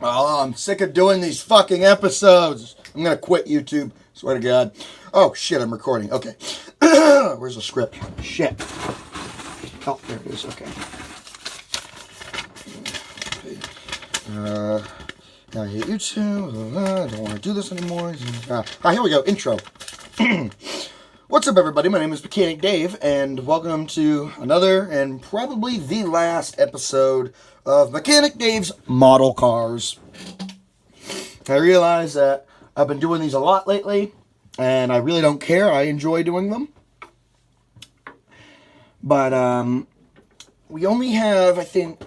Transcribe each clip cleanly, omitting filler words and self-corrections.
Oh, I'm sick of doing these fucking episodes. I'm gonna quit YouTube. Swear to God. Oh, shit, I'm recording. Okay. Where's the script? Shit. Oh, there it is. Okay. I hate YouTube. I don't want to do this anymore. Here we go. Intro. What's up, everybody? My name is Mechanic Dave, and welcome to another and probably the last episode of Mechanic Dave's Model Cars. I realize that I've been doing these a lot lately, and I really don't care. I enjoy doing them. But, we only have, I think,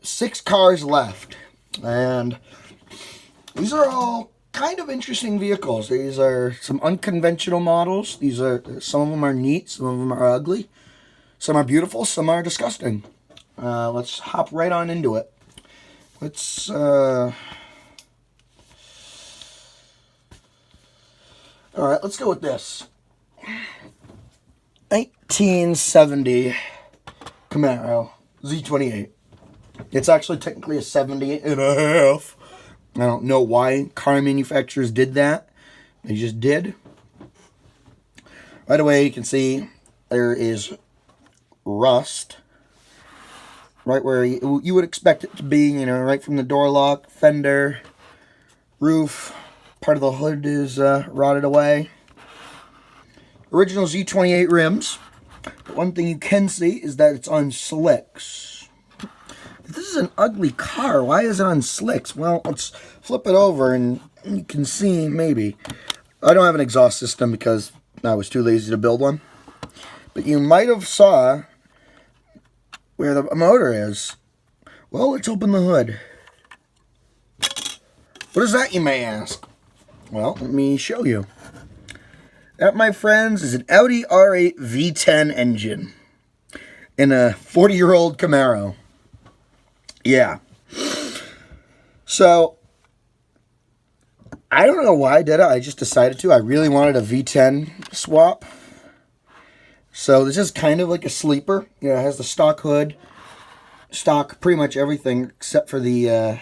6 cars left. And these are all kind of interesting vehicles. These are some unconventional models. Some of them are neat, some of them are ugly. Some are beautiful, some are disgusting. Let's hop right on into it. Alright, let's go with this. 1970 Camaro Z28. It's actually technically a 70 and a half. I don't know why car manufacturers did that. They just did. Right away, you can see there is rust. Right where you would expect it to be, you know, right from the door lock, fender, roof. Part of the hood is rotted away. Original Z28 rims. But one thing you can see is that it's on slicks. This is an ugly car. Why is it on slicks? Well, let's flip it over and you can see, maybe. I don't have an exhaust system because I was too lazy to build one. But you might have saw where the motor is. Well, let's open the hood. What is that, you may ask? Well, let me show you. That, my friends, is an Audi R8 V10 engine in a 40-year-old Camaro. Yeah. So, I don't know why I did it. I just decided to. I really wanted a V10 swap. So, this is kind of like a sleeper. Yeah, it has the stock hood. Stock pretty much everything except for the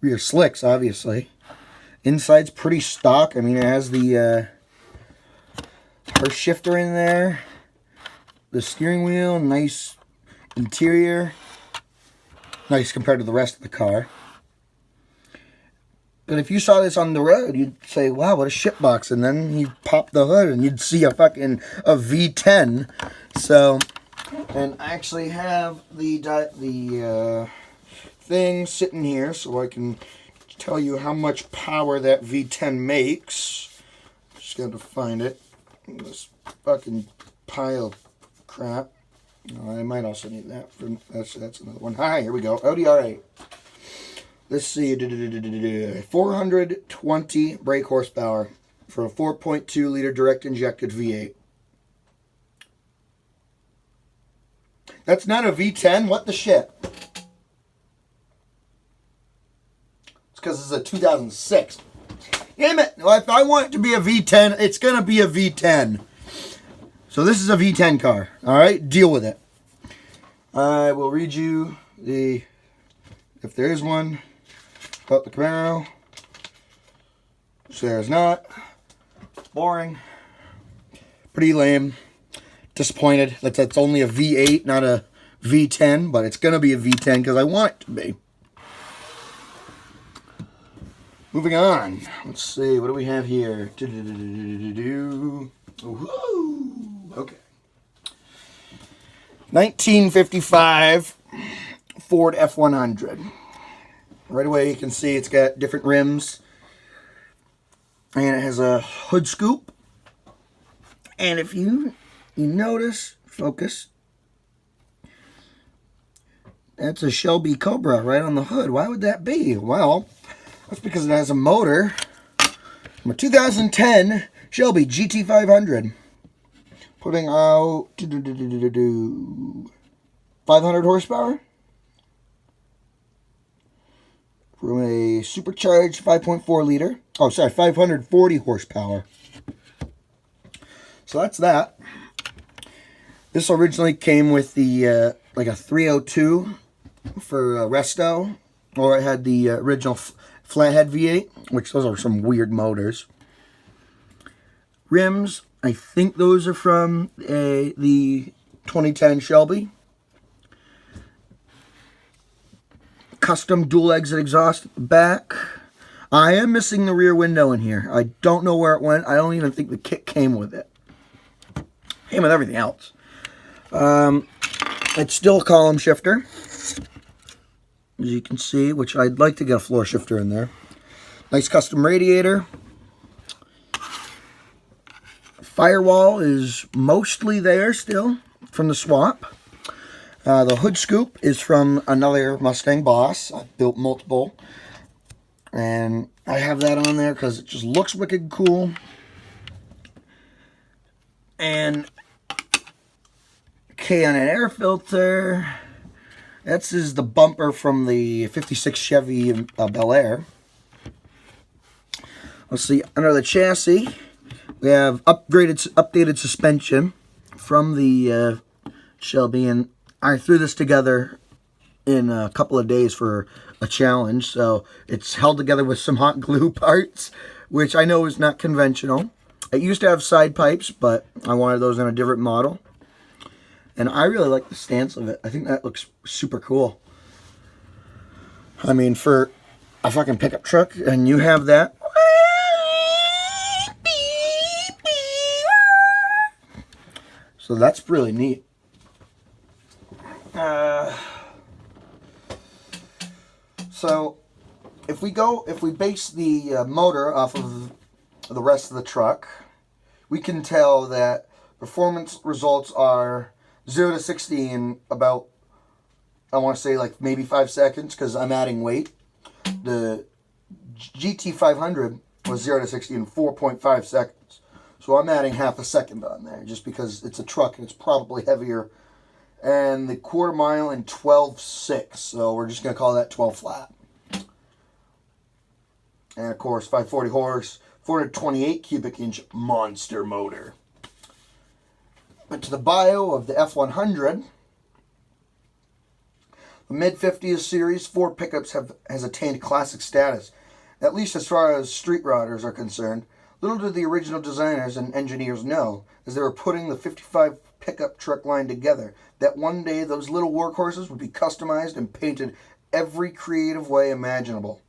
rear slicks, obviously. Inside's pretty stock. I mean, it has the horse shifter in there. The steering wheel, nice interior. Nice compared to the rest of the car. But if you saw this on the road, you'd say, wow, what a shitbox. And then you pop the hood and you'd see a V10. So, and I actually have the thing sitting here so I can tell you how much power that V10 makes. Just got to find it. This fucking pile of crap. I might also need that. That's another one. Hi, here we go. Audi R8. Let's see. 420 brake horsepower for a 4.2 liter direct injected V8. That's not a V10? What the shit? It's because it's a 2006. Damn it. If I want it to be a V10, it's going to be a V10. So this is a V10 car. Alright, deal with it. I will read you if there is one, about the Camaro. Which there is not. Boring. Pretty lame. Disappointed that that's only a V8, not a V10. But it's going to be a V10 because I want it to be. Moving on. Let's see. What do we have here? Okay. 1955 Ford F100. Right away you can see it's got different rims. And it has a hood scoop. And if you notice, focus, that's a Shelby Cobra right on the hood. Why would that be? Well, that's because it has a motor from a 2010 Shelby GT500. Putting out 500 horsepower from a supercharged 5.4 liter. Oh, sorry, 540 horsepower. So that's that. This originally came with the like a 302 for Resto. or it had the original flathead V8, which those are some weird motors. Rims, I think those are from the 2010 Shelby. Custom dual exit exhaust at the back. I am missing the rear window in here. I don't know where it went. I don't even think the kit came with it. Came with everything else. It's still a column shifter, as you can see, which I'd like to get a floor shifter in there. Nice custom radiator. Firewall is mostly there still from the swap. The hood scoop is from another Mustang Boss. I've built multiple. And I have that on there because it just looks wicked cool. And K-on an air filter. This is the bumper from the 56 Chevy Bel Air. Let's see, under the chassis, we have updated suspension from the Shelby. And I threw this together in a couple of days for a challenge, so it's held together with some hot glue parts, which I know is not conventional. It used to have side pipes, but I wanted those on a different model, and I really like the stance of it. I think that looks super cool. I mean, for a fucking pickup truck, and you have that, so that's really neat. So, if we base the motor off of the rest of the truck, we can tell that performance results are 0 to 60 in about, I want to say like maybe 5 seconds, because I'm adding weight. The GT500 was 0 to 60 in 4.5 seconds. So I'm adding half a second on there, just because it's a truck and it's probably heavier. And the quarter mile in 12.6, so we're just going to call that 12 flat. And of course, 540 horse, 428 cubic inch monster motor. But to the bio of the F100, the mid-50s series Ford pickups has attained classic status, at least as far as street riders are concerned. Little did the original designers and engineers know, as they were putting the 55 pickup truck line together, that one day those little workhorses would be customized and painted every creative way imaginable.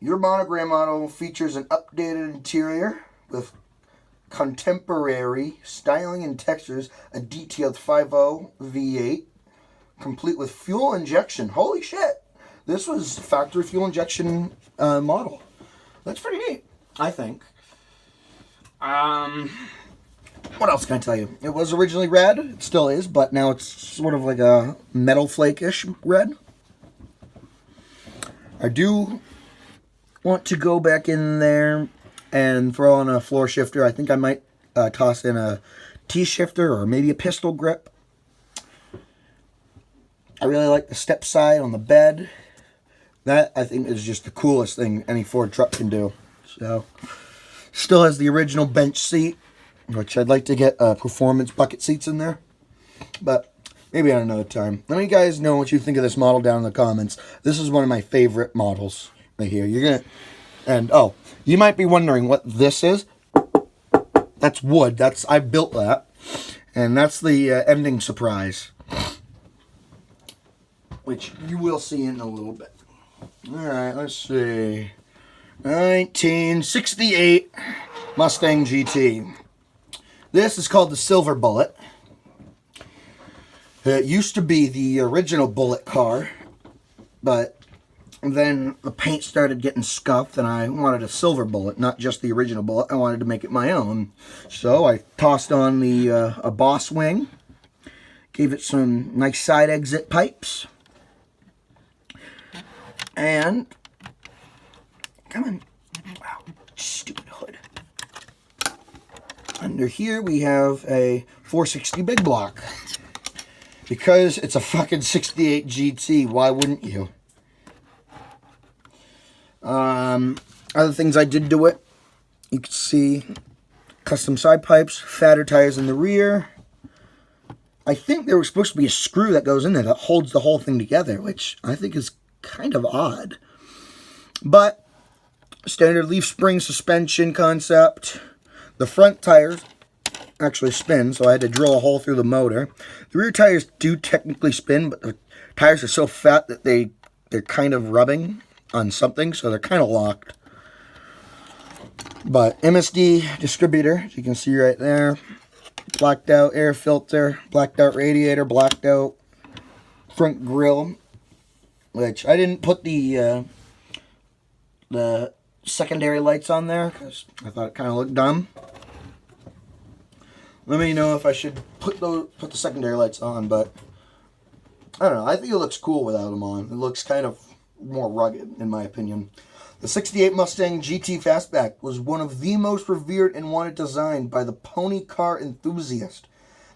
Your monogram model features an updated interior with contemporary styling and textures, a detailed 5.0 V8, complete with fuel injection. Holy shit! This was factory fuel injection model. That's pretty neat, I think. What else can I tell you? It was originally red. It still is, but now it's sort of like a metal flake-ish red. I do want to go back in there and throw on a floor shifter. I think I might toss in a T-shifter or maybe a pistol grip. I really like the step side on the bed. That, I think, is just the coolest thing any Ford truck can do. So, still has the original bench seat, which I'd like to get performance bucket seats in there. But maybe at another time. Let me guys know what you think of this model down in the comments. This is one of my favorite models right here. You might be wondering what this is. That's wood. I built that. And that's the ending surprise, which you will see in a little bit. Alright, let's see. 1968 Mustang GT. This is called the Silver Bullet. It used to be the original Bullet car, but then the paint started getting scuffed and I wanted a Silver Bullet, not just the original Bullet. I wanted to make it my own. So I tossed on the a Boss wing, gave it some nice side exit pipes, and come on, wow, stupid hood. Under here we have a 460 big block. Because it's a fucking 68 GT, why wouldn't you? Other things I did to it, you can see custom side pipes, fatter tires in the rear. I think there was supposed to be a screw that goes in there that holds the whole thing together, which I think is kind of odd. But standard leaf spring suspension concept. The front tires actually spin, so I had to drill a hole through the motor. The rear tires do technically spin, but the tires are so fat that they're kind of rubbing on something, so they're kind of locked. But MSD distributor, as you can see right there. Blacked out air filter, blacked out radiator, blacked out front grille. Which I didn't put the secondary lights on there because I thought it kind of looked dumb. Let me know if I should put the secondary lights on, but I don't know. I think it looks cool without them on. It looks kind of more rugged, in my opinion. The 68 Mustang GT Fastback was one of the most revered and wanted design by the pony car enthusiast.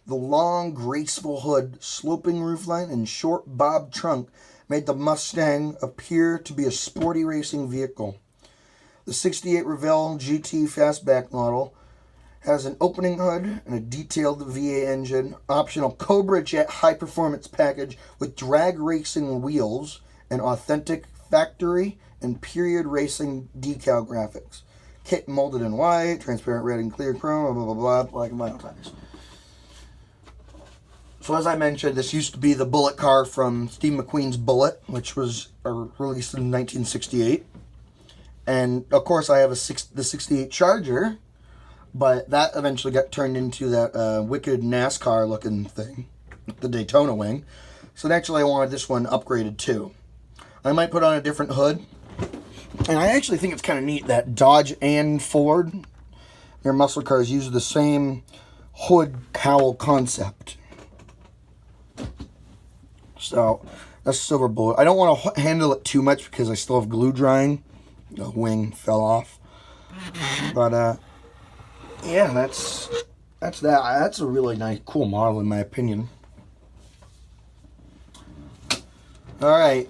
The long, graceful hood, sloping roofline, and short bob trunk made the Mustang appear to be a sporty racing vehicle. The 68 Revell GT Fastback model has an opening hood and a detailed V8 engine, optional Cobra Jet high-performance package with drag racing wheels, and authentic factory and period racing decal graphics. Kit molded in white, transparent red and clear chrome, blah, blah, blah, black and vinyl tires. So as I mentioned, this used to be the Bullet car from Steve McQueen's Bullet, which was released in 1968. And, of course, I have the 68 Charger, but that eventually got turned into that wicked NASCAR-looking thing, the Daytona wing. So naturally I wanted this one upgraded too. I might put on a different hood. And I actually think it's kind of neat that Dodge and Ford, their muscle cars, use the same hood cowl concept. So, that's Silver Bullet. I don't want to handle it too much because I still have glue drying. The wing fell off. But, yeah, that's that. That's a really nice, cool model in my opinion. Alright.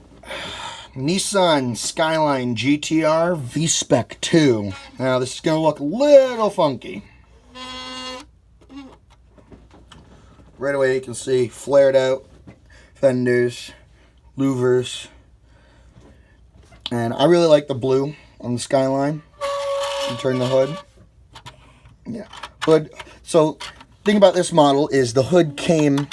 Nissan Skyline GTR V-Spec 2. Now, this is going to look a little funky. Right away, you can see flared out fenders, louvers. And I really like the blue on the Skyline. You turn the hood. Yeah. Hood. So, thing about this model is the hood came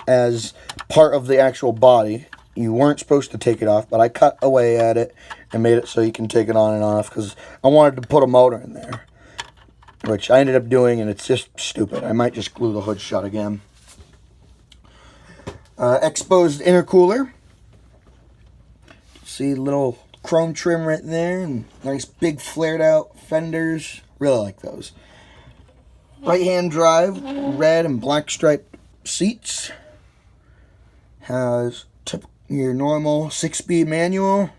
as part of the actual body. You weren't supposed to take it off, but I cut away at it and made it so you can take it on and off because I wanted to put a motor in there, which I ended up doing, and it's just stupid. I might just glue the hood shut again. Exposed intercooler. See little chrome trim right there, and nice big flared out fenders. Really like those. Right-hand drive, red and black striped seats. Has your normal 6-speed manual.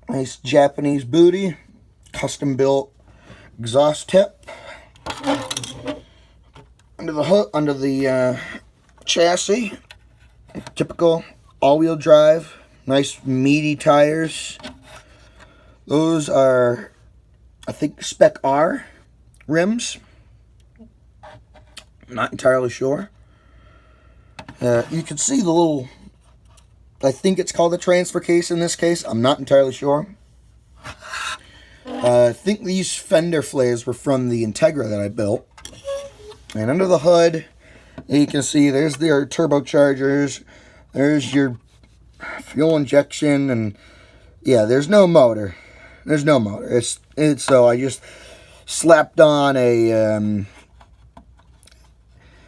Nice Japanese booty. Custom built exhaust tip. Under the hood, under the chassis, typical all-wheel drive. Nice meaty tires. Those are, I think, Spec R rims. Not entirely sure. You can see the little, I think it's called a transfer case in this case. I'm not entirely sure. I think these fender flares were from the Integra that I built. And under the hood, you can see there's their turbochargers. There's your fuel injection. And yeah, there's no motor. There's no motor. It's so I just slapped on a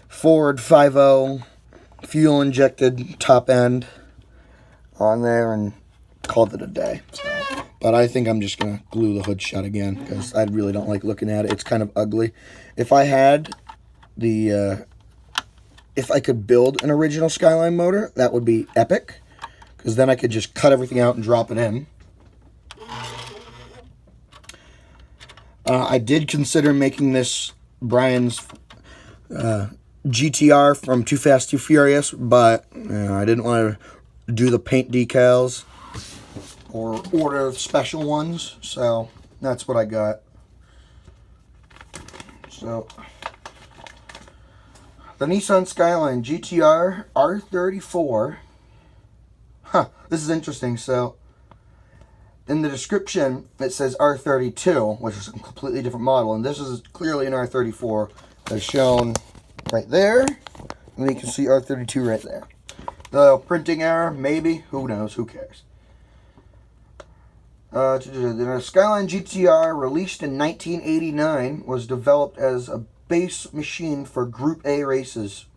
Ford 5.0 fuel injected top end on there and called it a day. So, but I think I'm just gonna glue the hood shut again because I really don't like looking at it. It's kind of ugly. If I had if I could build an original Skyline motor, that would be epic because then I could just cut everything out and drop it in. I did consider making this Brian's GTR from Too Fast, Too Furious, but I didn't want to do the paint decals or order special ones, so that's what I got. So, the Nissan Skyline GTR R34 this is interesting. So, in the description, it says R32, which is a completely different model, and this is clearly an R34, as shown right there, and then you can see R32 right there. The printing error, maybe, who knows, who cares. The Skyline GTR, released in 1989, was developed as a base machine for Group A races,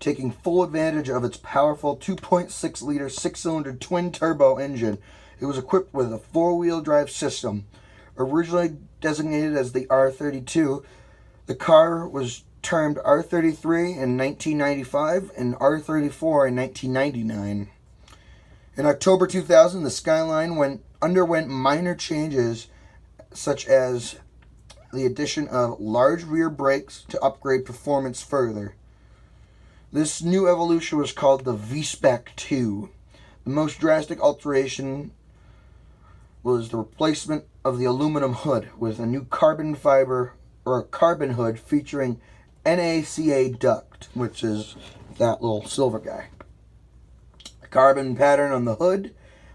taking full advantage of its powerful 2.6-liter six-cylinder twin-turbo engine. It was equipped with a four-wheel drive system. Originally designated as the R32, the car was termed R33 in 1995 and R34 in 1999. In October 2000, the Skyline underwent minor changes, such as the addition of large rear brakes to upgrade performance further. This new evolution was called the V-Spec 2. The most drastic alteration was the replacement of the aluminum hood with a new carbon fiber or carbon hood featuring NACA duct, which is that little silver guy. The carbon pattern on the hood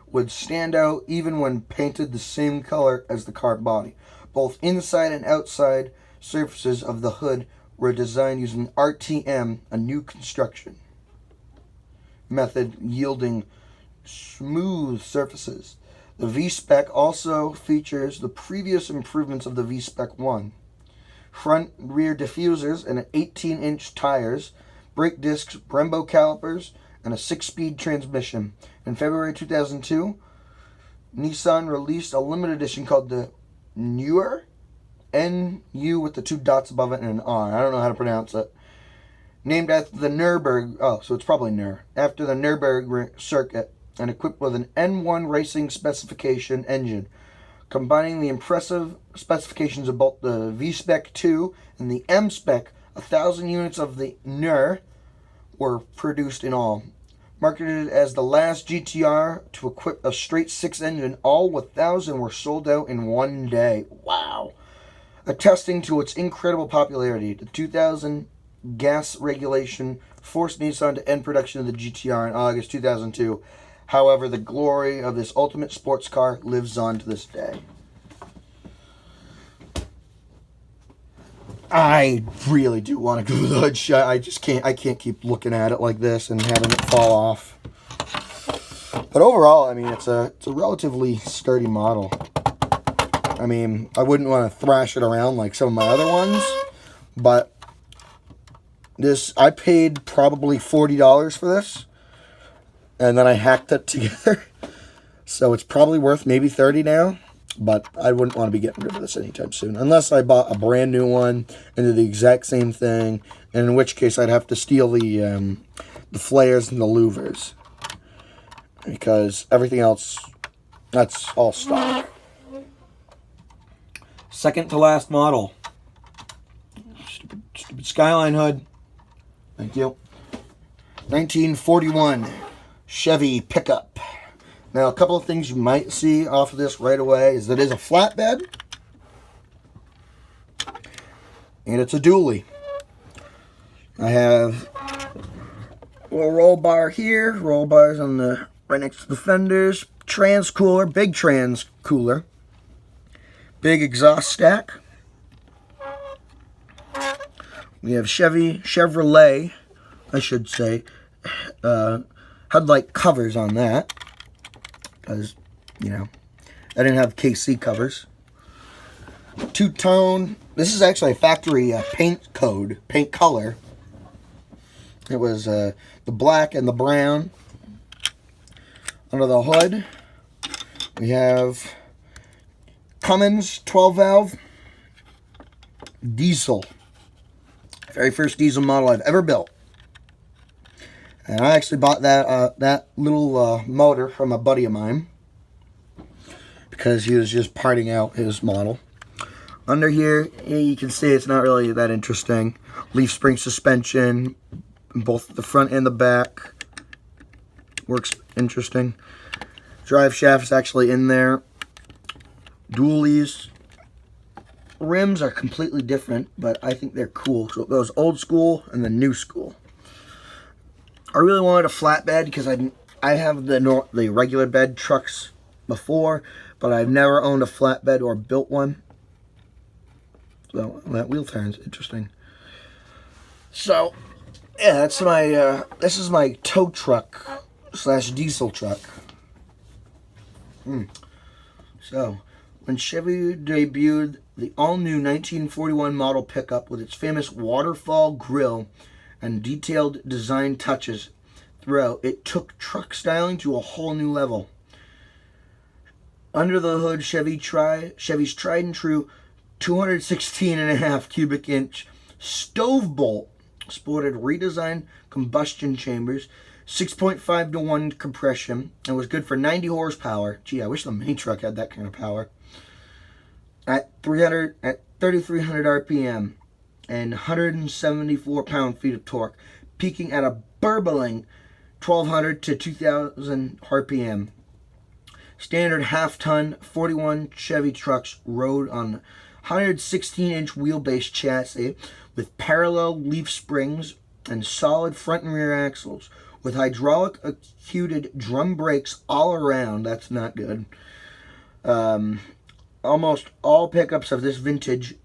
would stand out even when painted the same color as the car body. Both inside and outside surfaces of the hood were designed using RTM, a new construction method yielding smooth surfaces. The V-Spec also features the previous improvements of the V-Spec 1. Front and rear diffusers and 18-inch tires, brake discs, Brembo calipers, and a 6-speed transmission. In February 2002, Nissan released a limited edition called the Newer, N-U with the two dots above it and an R. I don't know how to pronounce it. Named after the Nürburgring, so it's probably Nur, after the Nürburgring circuit, and equipped with an N1 racing specification engine, combining the impressive specifications of both the V-Spec 2 and the M-Spec. 1,000 units of the Nur were produced in all. Marketed as the last GTR to equip a straight six engine, all 1,000 were sold out in one day. Wow. Attesting to its incredible popularity, the 2000 gas regulation forced Nissan to end production of the GTR in August 2002. However, the glory of this ultimate sports car lives on to this day. I really do want to go to the hood shut. I can't keep looking at it like this and having it fall off. But overall, I mean, it's a relatively sturdy model. I mean, I wouldn't want to thrash it around like some of my other ones, but this, I paid probably $40 for this, and then I hacked it together. So it's probably worth maybe $30 now. But I wouldn't want to be getting rid of this anytime soon. Unless I bought a brand new one and did the exact same thing. And in which case I'd have to steal the flares and the louvers. Because everything else, that's all stock. Second to last model. Stupid Skyline hood. Thank you. 1941 Chevy pickup. Now, a couple of things you might see off of this right away is that it is a flatbed. And it's a dually. I have a little roll bar here. Roll bars on the right next to the fenders. Trans cooler. Big trans cooler. Big exhaust stack. We have Chevrolet, I should say, headlight covers on that. Because, you know, I didn't have KC covers. Two-tone. This is actually a factory paint color. It was the black and the brown. Under the hood, we have Cummins 12-valve diesel. Very first diesel model I've ever built. And I actually bought that little motor from a buddy of mine because he was just parting out his model. Under here, you can see it's not really that interesting. Leaf spring suspension, both the front and the back. Works interesting. Drive shaft is actually in there. Dualies. Rims are completely different, but I think they're cool. So it goes old school and then new school. I really wanted a flatbed because I I have the regular bed trucks before, but I've never owned a flatbed or built one. So that wheel turns interesting. So yeah, that's my this is my tow truck / diesel truck. So when Chevy debuted the all-new 1941 model pickup with its famous waterfall grille and detailed design touches throughout, it took truck styling to a whole new level. Under the hood, Chevy's tried and true 216.5 cubic inch stove bolt sported redesigned combustion chambers, 6.5 to 1 compression, and was good for 90 horsepower. Gee, I wish the mini truck had that kind of power. At 3,300 RPM and 174 pound-feet of torque, peaking at a burbling 1,200 to 2,000 RPM. Standard half-ton 41 Chevy trucks rode on 116-inch wheelbase chassis with parallel leaf springs and solid front and rear axles with hydraulic accuted drum brakes all around. That's not good. Almost all pickups of this vintage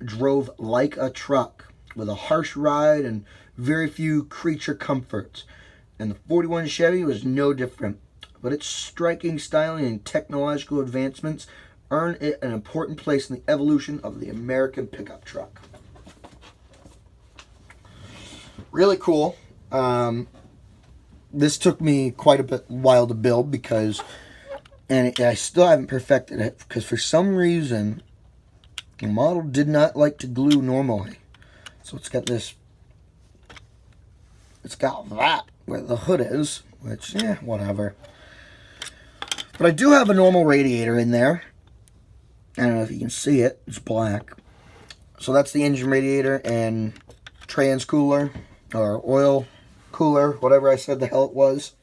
drove like a truck with a harsh ride and very few creature comforts. And the 41 Chevy was no different. But its striking styling and technological advancements earned it an important place in the evolution of the American pickup truck. Really cool. This took me quite a while to build because, and I still haven't perfected it because for some reason the model did not like to glue normally. So it's got this, it's got that where the hood is, which, whatever. But I do have a normal radiator in there. I don't know if you can see it. It's black. So that's the engine radiator and trans cooler or oil cooler, whatever I said the hell it was.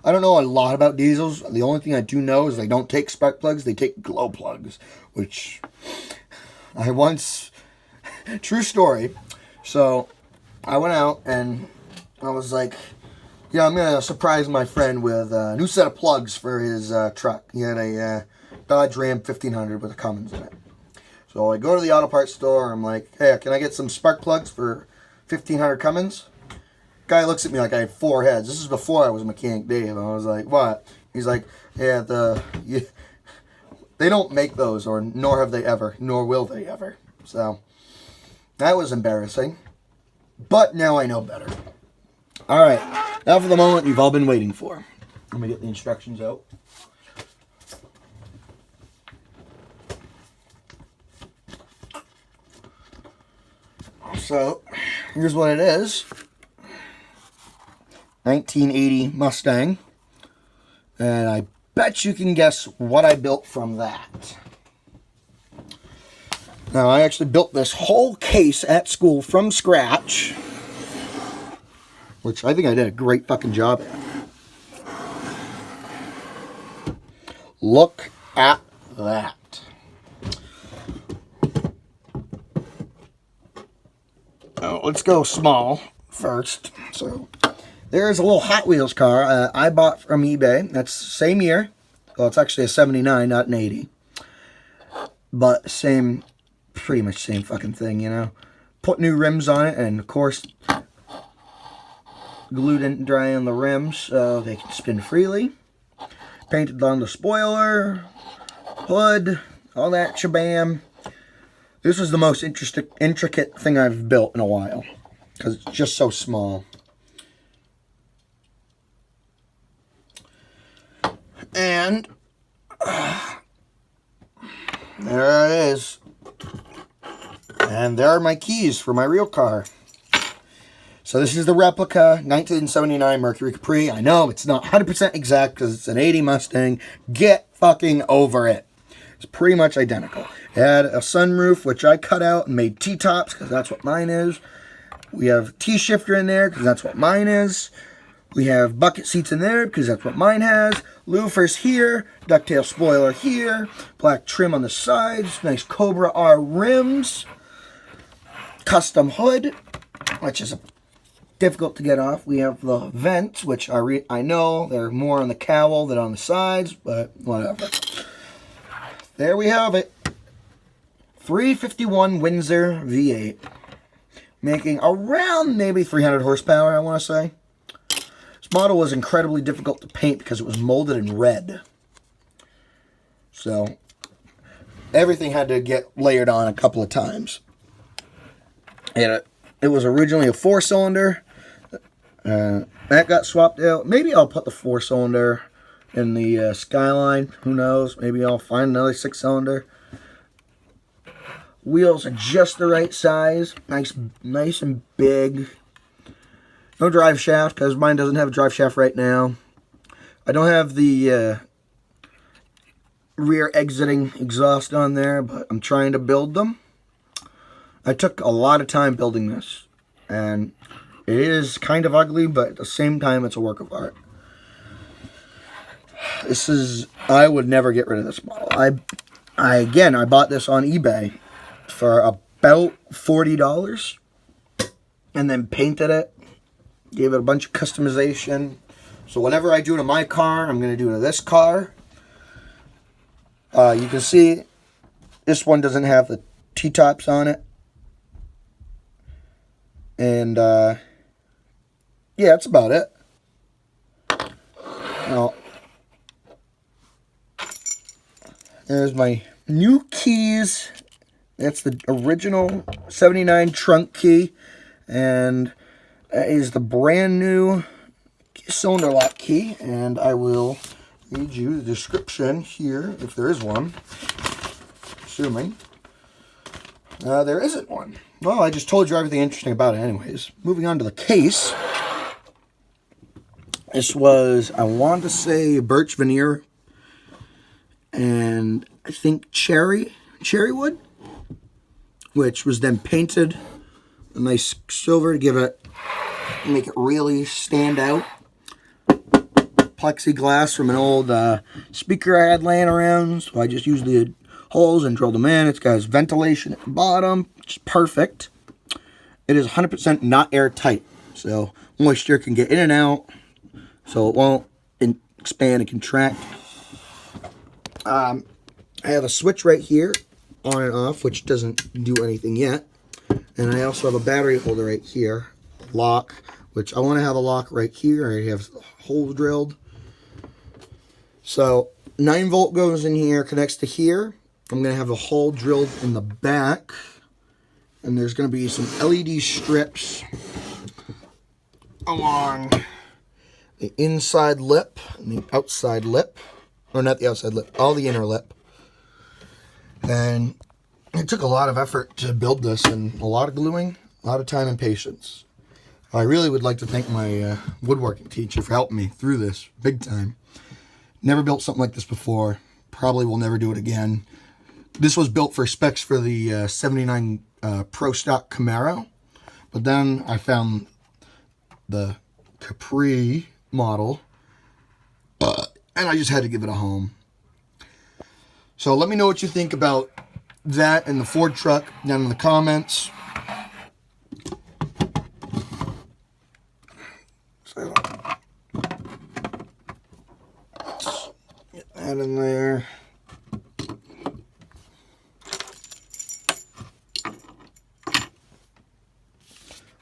I don't know a lot about diesels. The only thing I do know is they don't take spark plugs. They take glow plugs, which I once... True story. So I went out and I was like... Yeah, I'm going to surprise my friend with a new set of plugs for his truck. He had a Dodge Ram 1500 with a Cummins in it. So I go to the auto parts store. I'm like, hey, can I get some spark plugs for 1500 Cummins? Guy looks at me like I had 4 heads. This is before I was Mechanic Dave. And I was like, what? He's like, yeah, they don't make those, or nor have they ever, nor will they ever. So that was embarrassing. But now I know better. All right, now for the moment you've all been waiting for. Let me get the instructions out. So, here's what it is. 1980 Mustang. And I bet you can guess what I built from that. Now, I actually built this whole case at school from scratch, which I think I did a great fucking job at. Look at that. Oh, let's go small first. So, there's a little Hot Wheels car I bought from eBay. That's same year. Well, it's actually a 79, not an 80. But same, pretty much same fucking thing, you know. Put new rims on it, and of course... glued and dry on the rims so they can spin freely. Painted on the spoiler, hood, all that shabam. This is the most intricate thing I've built in a while because it's just so small. And there it is. And there are my keys for my real car. So this is the replica 1979 Mercury Capri. I know it's not 100% exact because it's an 80 Mustang. Get fucking over it. It's pretty much identical. It had a sunroof, which I cut out and made T-tops because that's what mine is. We have T-shifter in there because that's what mine is. We have bucket seats in there because that's what mine has. Louvers here. Ducktail spoiler here. Black trim on the sides. Nice Cobra R rims. Custom hood, which is a difficult to get off. We have the vents, which I know they're more on the cowl than on the sides, but whatever. There we have it. 351 Windsor V8. Making around maybe 300 horsepower, I want to say. This model was incredibly difficult to paint because it was molded in red. So, everything had to get layered on a couple of times. And it was originally a 4-cylinder. That got swapped out. Maybe I'll put the 4-cylinder in the Skyline. Who knows? Maybe I'll find another 6-cylinder. Wheels are just the right size. Nice and big. No drive shaft, because mine doesn't have a drive shaft right now. I don't have the rear exiting exhaust on there, but I'm trying to build them. I took a lot of time building this, and it is kind of ugly, but at the same time, it's a work of art. I would never get rid of this model. I bought this on eBay for about $40, and then painted it, gave it a bunch of customization. So whatever I do to my car, I'm going to do to this car. You can see this one doesn't have the T-tops on it. And, yeah, that's about it. Now, there's my new keys. That's the original 79 trunk key. And that is the brand new cylinder lock key. And I will read you the description here, if there is one. Assuming. There isn't one. Well, I just told you everything interesting about it anyways. Moving on to the case. This was, I want to say, birch veneer. And I think cherry wood. Which was then painted a nice silver to make it really stand out. Plexiglass from an old speaker I had laying around. So I just used the holes and drilled them in. It's got ventilation at the bottom, which is perfect. It is 100% not airtight. So moisture can get in and out. So it won't expand and contract. I have a switch right here, on and off, which doesn't do anything yet. And I also have a battery holder right here, lock, which I want to have a lock right here. I have holes drilled. So 9-volt goes in here, connects to here. I'm going to have a hole drilled in the back. And there's going to be some LED strips along the inside lip and the outside lip. Or not the outside lip, all the inner lip. And it took a lot of effort to build this, and a lot of gluing, a lot of time and patience. I really would like to thank my woodworking teacher for helping me through this big time. Never built something like this before. Probably will never do it again. This was built for specs for the 79 Pro Stock Camaro. But then I found the Capri model, and I just had to give it a home. So let me know what you think about that and the Ford truck down in the comments. So, get that in there.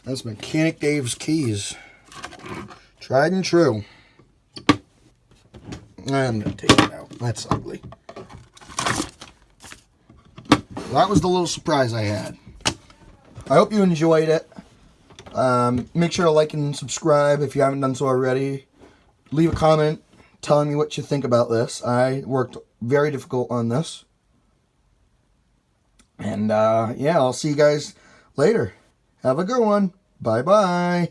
That's Mechanic Dave's keys. Tried and true. I'm going to take it out. That's ugly. That was the little surprise I had. I hope you enjoyed it. Make sure to like and subscribe if you haven't done so already. Leave a comment telling me what you think about this. I worked very difficult on this. And yeah, I'll see you guys later. Have a good one. Bye-bye.